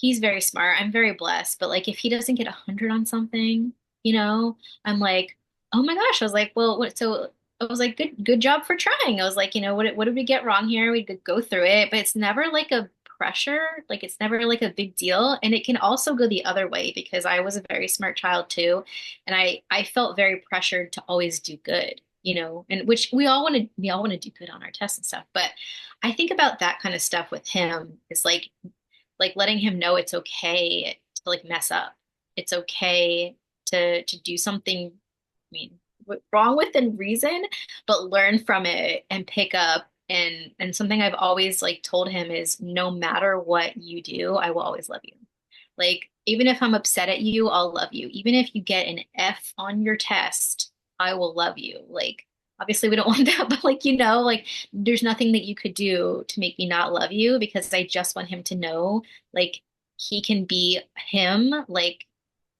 he's very smart. I'm very blessed. But like if he doesn't get 100 on something, you know, I'm like, oh my gosh. I was like, well, what so I was like, good job for trying. I was like, what did we get wrong here? We could go through it, but it's never like a pressure. Like it's never like a big deal. And it can also go the other way because I was a very smart child too. And I felt very pressured to always do good, and which we all want to do good on our tests and stuff. But I think about that kind of stuff with him is like letting him know it's okay to like mess up. It's okay to do something, I mean, wrong within reason, but learn from it and pick up. And something I've always like told him is no matter what you do, I will always love you. Like even if I'm upset at you, I'll love you. Even if you get an F on your test, I will love you. Like obviously we don't want that, but like like there's nothing that you could do to make me not love you because I just want him to know like he can be him like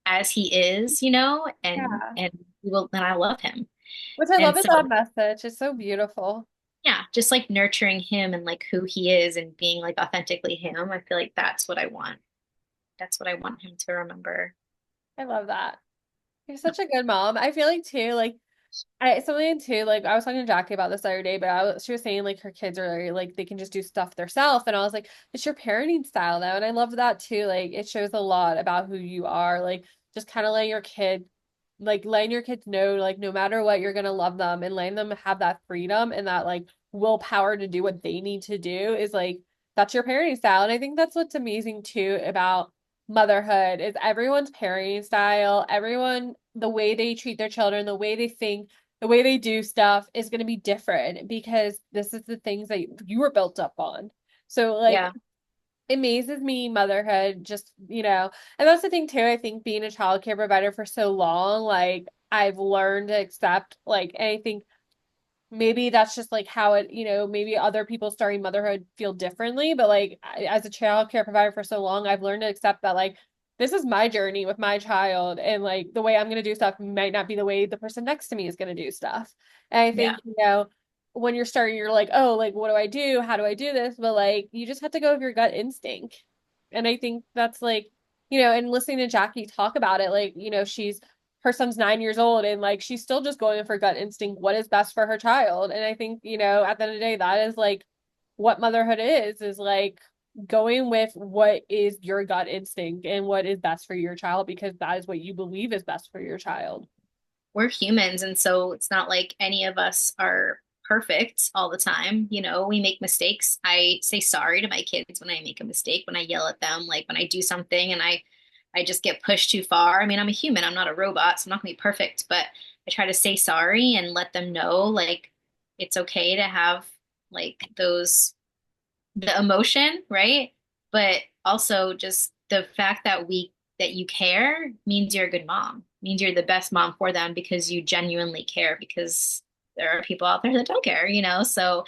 as he is, and Yeah. and I love him. Which I love And is so that message. It's so beautiful. yeah, just like nurturing him and like who he is and being like authentically him. I feel like that's what I want. That's what I want him to remember. I love that. You're such a good mom. I feel like too, like I something too, like I was talking to Jackie about this the other day, but she was saying like her kids are like they can just do stuff themselves, and I was like, it's your parenting style though, and I love that too. Like it shows a lot about who you are. Like just kind of letting your kids know, like no matter what, you're gonna love them, and letting them have that freedom and that like willpower to do what they need to do is like that's your parenting style, and I think that's what's amazing too about motherhood is everyone's parenting style, everyone the way they treat their children, the way they think, the way they do stuff is going to be different because this is the things that you were built up on. So like Yeah. it amazes me motherhood just, and that's the thing too. I think being a childcare provider for so long, like I've learned to accept like anything maybe that's just like how it, maybe other people starting motherhood feel differently, but like as a child care provider for so long, I've learned to accept that like this is my journey with my child and like the way I'm going to do stuff might not be the way the person next to me is going to do stuff. And I Yeah. think, when you're starting, you're like, oh, like what do I do? How do I do this? But like you just have to go with your gut instinct. And I think that's like, and listening to Jackie talk about it, like, her son's 9 years old and like she's still just going for gut instinct, what is best for her child. And I think, at the end of the day, that is like what motherhood is like going with what is your gut instinct and what is best for your child because that is what you believe is best for your child. We're humans, and so it's not like any of us are perfect all the time. We make mistakes. I say sorry to my kids when I make a mistake, when I yell at them, like when I do something and I just get pushed too far. I mean, I'm a human, I'm not a robot, so I'm not gonna be perfect, but I try to say sorry and let them know like it's okay to have like those the emotion, right? But also just the fact that you care means you're a good mom, means you're the best mom for them because you genuinely care because there are people out there that don't care, So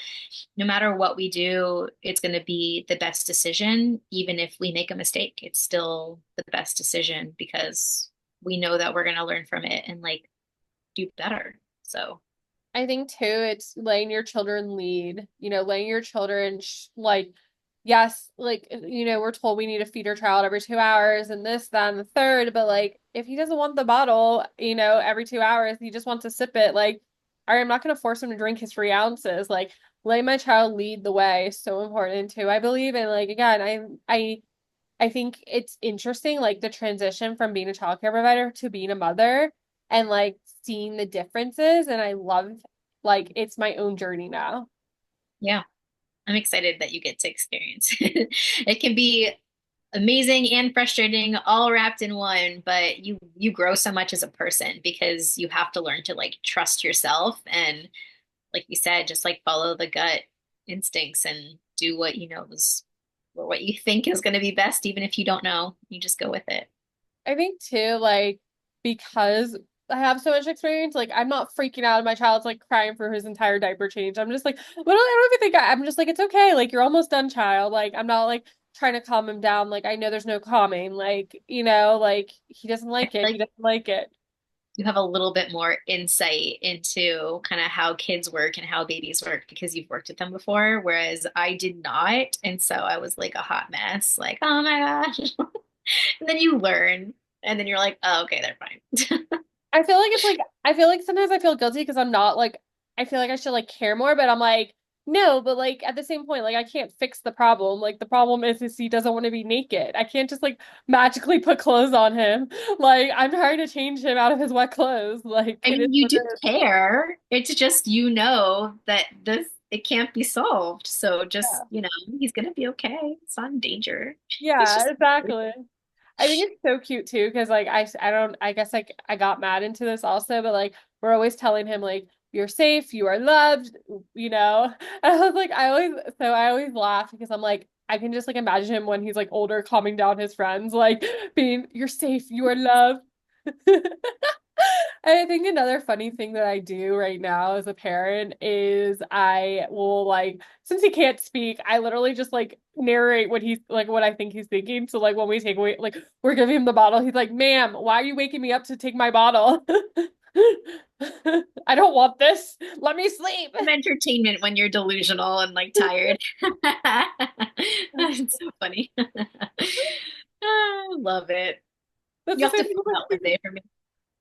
no matter what we do, it's going to be the best decision. Even if we make a mistake, it's still the best decision because we know that we're going to learn from it and like do better. So, I think too, it's letting your children lead, letting your children like, yes, like, we're told we need to feed our child every 2 hours and this, that, and the third, but like, if he doesn't want the bottle, every 2 hours, he just wants to sip it, like, all right, I'm not going to force him to drink his 3 ounces. Like, letting my child lead the way is so important too, I believe. And like, again, I think it's interesting, like the transition from being a childcare provider to being a mother and like seeing the differences. And I love, like, it's my own journey now. yeah, I'm excited that you get to experience. It can be amazing and frustrating all wrapped in one, but you grow so much as a person because you have to learn to like trust yourself and like you said, just like follow the gut instincts and do what you know is or what you think is going to be best, even if you don't know. You just go with it. I think too, like, because I have so much experience, like, I'm not freaking out. My child's like crying for his entire diaper change. I'm just like, what? I don't even think I'm just like, it's okay. Like, you're almost done, child. Like, I'm not like trying to calm him down. Like, I know there's no calming. Like, like he doesn't I like feel it. He like doesn't like it. you have a little bit more insight into kind of how kids work and how babies work because you've worked with them before, whereas I did not. And so I was like a hot mess, like, oh my gosh. And then you learn, and then you're like, oh, okay, they're fine. I feel like it's like I feel like sometimes I feel guilty because I'm not like I feel like I should like care more, but I'm like no, but like at the same point, like I can't fix the problem. Like the problem is he doesn't want to be naked. I can't just like magically put clothes on him. Like I'm trying to change him out of his wet clothes. Like I it is mean, you what do it is. care. It's just you know that this it can't be solved. So just, he's gonna be okay. It's not in danger. He's Yeah, just exactly. I think it's so cute too because like I don't I guess like I got mad into this also, but like we're always telling him like you're safe, you are loved, you know. And I was like I always laugh because I'm like I can just like imagine him when he's like older calming down his friends like being you're safe, you are loved. And I think another funny thing that I do right now as a parent is I will like since he can't speak, I literally just like narrate what he's like what I think he's thinking. So like when we take away like we're giving him the bottle, he's like, "Ma'am, why are you waking me up to take my bottle? I don't want this. Let me sleep." some entertainment when you're delusional and like tired. It's so funny. I love it. That's You the have same to thing film that one day for me.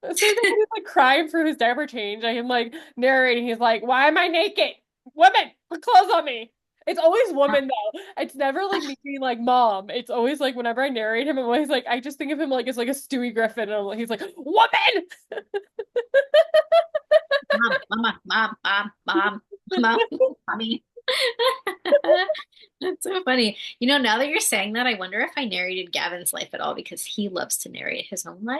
the same thing when he's like crying for his diaper change. I am like narrating. He's like, "Why am I naked? Woman, put clothes on me." It's always woman though. It's never like me being like mom. It's always like whenever I narrate him, I'm always like I just think of him like it's like a Stewie Griffin, and he's like, "Woman." Mom, mama, mom, mommy. That's so funny. Now that you're saying that, I wonder if I narrated Gavin's life at all because he loves to narrate his own life.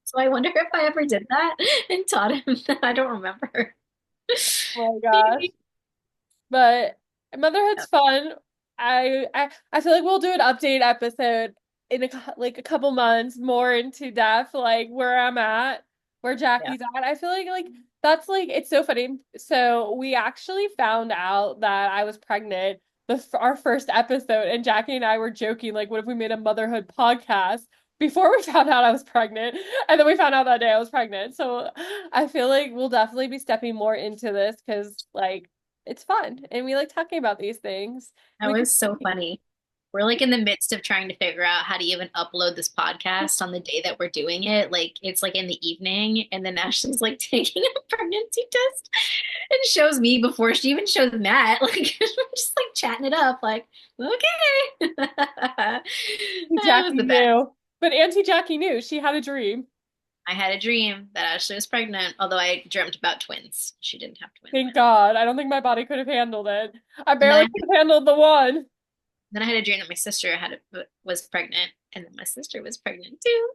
So I wonder if I ever did that and taught him that. I don't remember. Oh my gosh. Maybe. But motherhood's fun. I feel like we'll do an update episode in like a couple months more into depth, like where I'm at, where Yeah. Jackie's at. I feel like that's like it's so funny. So we actually found out that I was pregnant our first episode, and Jackie and I were joking, like, what if we made a motherhood podcast before we found out I was pregnant, and then we found out that day I was pregnant. So I feel like we'll definitely be stepping more into this because like it's fun and we like talking about these things. That We can was so funny. We're like in the midst of trying to figure out how to even upload this podcast on the day that we're doing it. Like it's like in the evening, and then Ashley's like taking a pregnancy test and shows me before she even shows Matt. Like we're just like chatting it up, like, okay. That was Jackie the best. knew. But Auntie Jackie knew. She had a dream. I had a dream that Ashley was pregnant, although I dreamt about twins. She didn't have twins. Thank God. I don't think my body could have handled it. I And barely could have handled the one. then I had a dream that my sister was pregnant, and then my sister was pregnant too.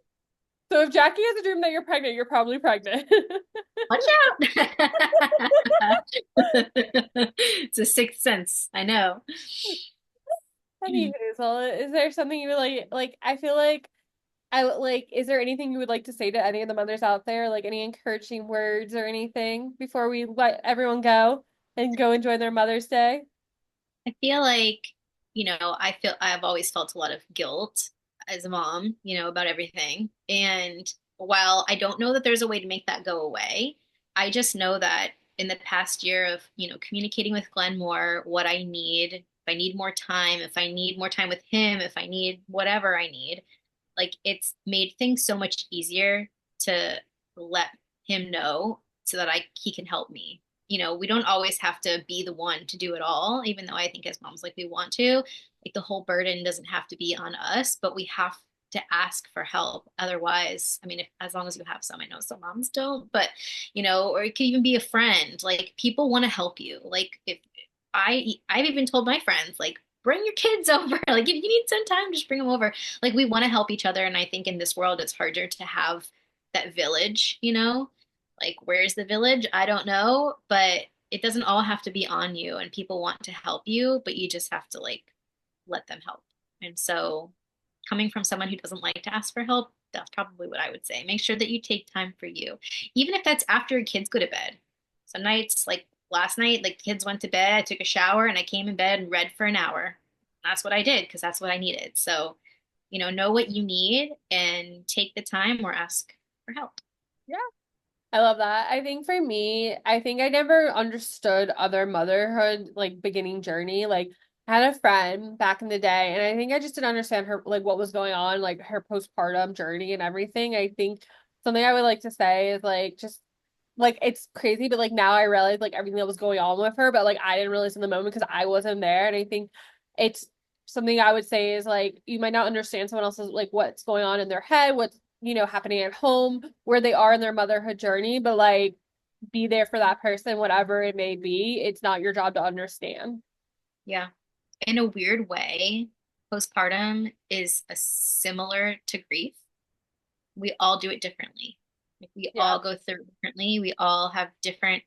So if Jackie has a dream that you're pregnant, you're probably pregnant. Watch out. It's a sixth sense. I know. Anywho, so is there something you would like I feel like I like is there anything you would like to say to any of the mothers out there? Like any encouraging words or anything before we let everyone go and go enjoy their Mother's Day? I feel like, I've always felt a lot of guilt as a mom, about everything. And while I don't know that there's a way to make that go away, I just know that in the past year of, communicating with Glenn more, what I need, if I need more time, if I need more time with him, if I need whatever I need, like it's made things so much easier to let him know so that he can help me. We don't always have to be the one to do it all, even though I think as moms, like we want to. Like the whole burden doesn't have to be on us, but we have to ask for help. Otherwise, I mean, as long as you have some, I know some moms don't, but or it could even be a friend. Like people want to help you. Like if I've even told my friends, like, bring your kids over. Like if you need some time, just bring them over. Like we want to help each other. And I think in this world, it's harder to have that village. Like where's the village? I don't know, but it doesn't all have to be on you. And people want to help you, but you just have to like let them help. And so coming from someone who doesn't like to ask for help, that's probably what I would say. Make sure that you take time for you, even if that's after your kids go to bed. Some nights, like last night, like kids went to bed, I took a shower and I came in bed and read for an hour. That's what I did because that's what I needed. So, know what you need and take the time or ask for help. Yeah. I love that. I think for me, I think I never understood other motherhood like beginning journey. Like I had a friend back in the day, and I think I just didn't understand her like what was going on, like her postpartum journey and everything. I think something I would like to say is like just like it's crazy, but like now I realize like everything that was going on with her, but like I didn't realize in the moment because I wasn't there. And I think it's something I would say is like you might not understand someone else's like what's going on in their head, what's happening at home, where they are in their motherhood journey, but like be there for that person, whatever it may be. It's not your job to understand. Yeah. In a weird way, postpartum is a similar to grief. We all do it differently. Like we Yeah. all go through it differently. We all have different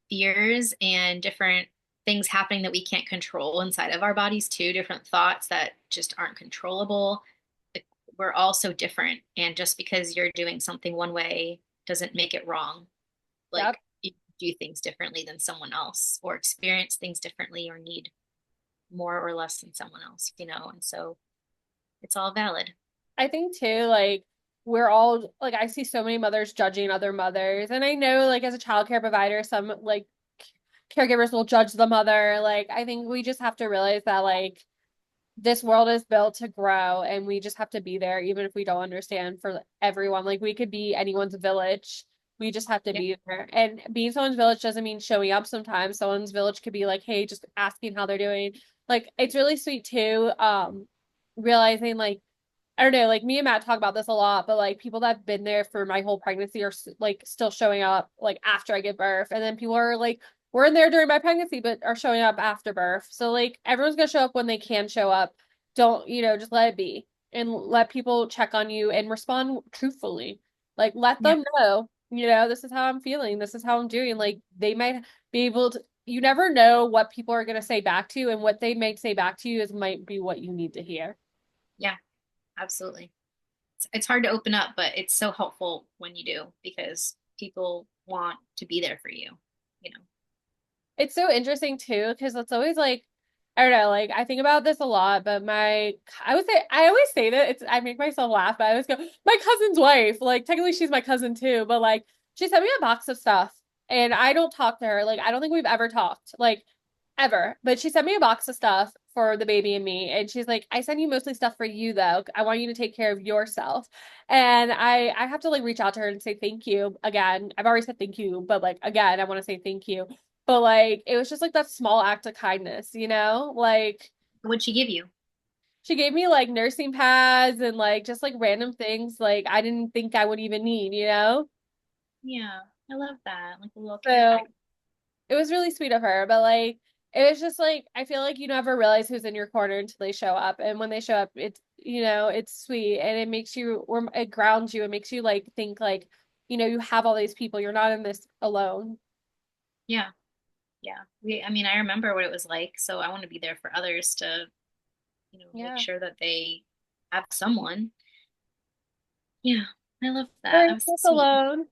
fears and different things happening that we can't control inside of our bodies too, different thoughts that just aren't controllable. Like, we're all so different. And just because you're doing something one way doesn't make it wrong. Yep. Like you do things differently than someone else or experience things differently or need more or less than someone else, you know? And so it's all valid. I think too, like we're all like I see so many mothers judging other mothers. And I know like as a childcare provider, some like caregivers will judge the mother. Like I think we just have to realize that like this world is built to grow and we just have to be there even if we don't understand for everyone. Like we could be anyone's village. We just have to Yeah. be there. And being someone's village doesn't mean showing up sometimes. Someone's village could be like, hey, just asking how they're doing. Like it's really sweet too, realizing like I don't know, like me and Matt talk about this a lot, but like people that have been there for my whole pregnancy are like still showing up like after I give birth. And then people are like, we're in there during my pregnancy, but are showing up after birth. So like everyone's gonna show up when they can show up. Don't, just let it be and let people check on you and respond truthfully. Like let Yeah. them know, this is how I'm feeling. This is how I'm doing. Like they might be able to, you never know what people are gonna say back to you, and what they might say back to you is might be what you need to hear. Yeah, absolutely. It's hard to open up, but it's so helpful when you do because people want to be there for you, you know. It's so interesting too, because it's always like, I don't know, like I think about this a lot, but I would say, I always say that I make myself laugh, but I always go, my cousin's wife, like technically she's my cousin too, but like she sent me a box of stuff and I don't talk to her. Like I don't think we've ever talked, like ever, but she sent me a box of stuff for the baby and me. And she's like, I send you mostly stuff for you though. I want you to take care of yourself. And I have to like reach out to her and say thank you again. I've already said thank you, but like again, I want to say thank you. But like it was just like that small act of kindness, you know? Like What'd she give you? she gave me like nursing pads and like just like random things like I didn't think I would even need, you know? Yeah, I love that. Like a little care So package. it was really sweet of her, but like it was just like I feel like you never realize who's in your corner until they show up. And when they show up, it's sweet and it makes you or it grounds you. It makes you like think like, you have all these people. You're not in this alone. Yeah, yeah. I mean, I remember what it was like, so I want to be there for others to, make Yeah. sure that they have someone. Yeah, I love We're that. in That was this sweet. alone.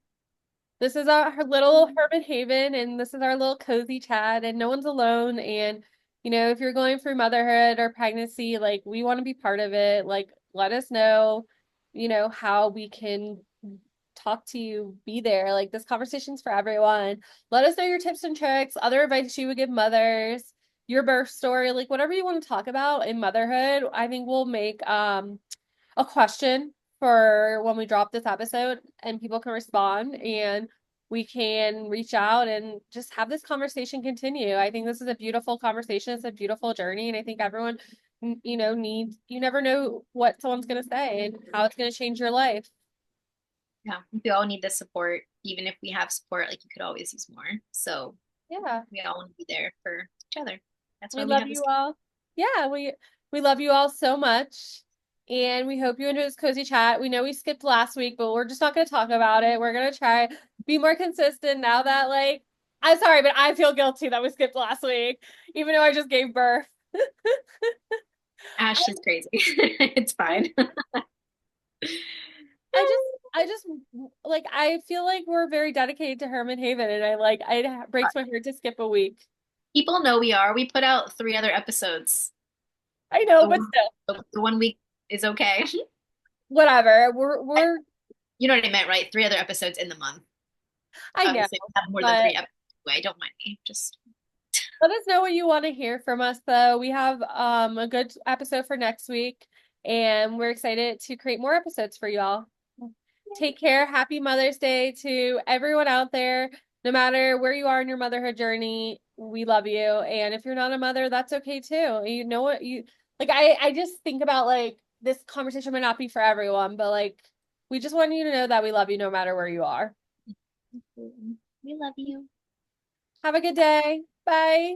This is our little hermit haven, and this is our little cozy chat, and no one's alone. And, if you're going through motherhood or pregnancy, like we want to be part of it. Like, let us know, how we can talk to you, be there. Like, this conversation's for everyone. Let us know your tips and tricks, other advice you would give mothers, your birth story, like whatever you want to talk about in motherhood. I think we'll make a question for when we drop this episode and people can respond and we can reach out and just have this conversation continue. I think this is a beautiful conversation. It's a beautiful journey. And I think everyone, needs, you never know what someone's going to say and how it's going to change your life. Yeah, we all need the support. Even if we have support, like you could always use more. So Yeah. we all want to be there for each other. That's We why we love have this. you all. Yeah, we love you all so much. And we hope you enjoyed this cozy chat. We know we skipped last week, but we're just not going to talk about it. We're going to try be more consistent now that like I'm sorry, but I feel guilty that we skipped last week, even though I just gave birth. Ash is crazy. It's I, fine. I just like I feel like we're very dedicated to Herman Haven, and I like it breaks my heart to skip a week. People know we are. We put out 3 other episodes. I know, The but one, still, the 1 week is okay. whatever. We're You know what I meant, right? 3 other episodes in the month. I know, Obviously, we have more than but 3 episodes away. Don't mind me. Just let us know what you want to hear from us, though. We have a good episode for next week, and we're excited to create more episodes for y'all. Take care. Happy Mother's Day to everyone out there. No matter where you are in your motherhood journey, we love you. And if you're not a mother, that's okay too. You know what you like I just think about like this conversation might not be for everyone, but like we just want you to know that we love you no matter where you are. we love you. Have a good day. Bye.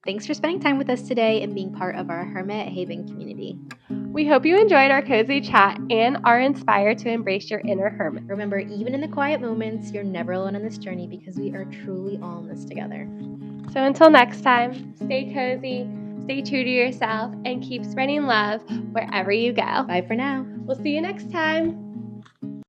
Thanks for spending time with us today and being part of our Hermit Haven community. We hope you enjoyed our cozy chat and are inspired to embrace your inner hermit. Remember, even in the quiet moments, you're never alone on this journey because we are truly all in this together. So until next time, stay cozy, stay true to yourself, and keep spreading love wherever you go. Bye for now. We'll see you next time.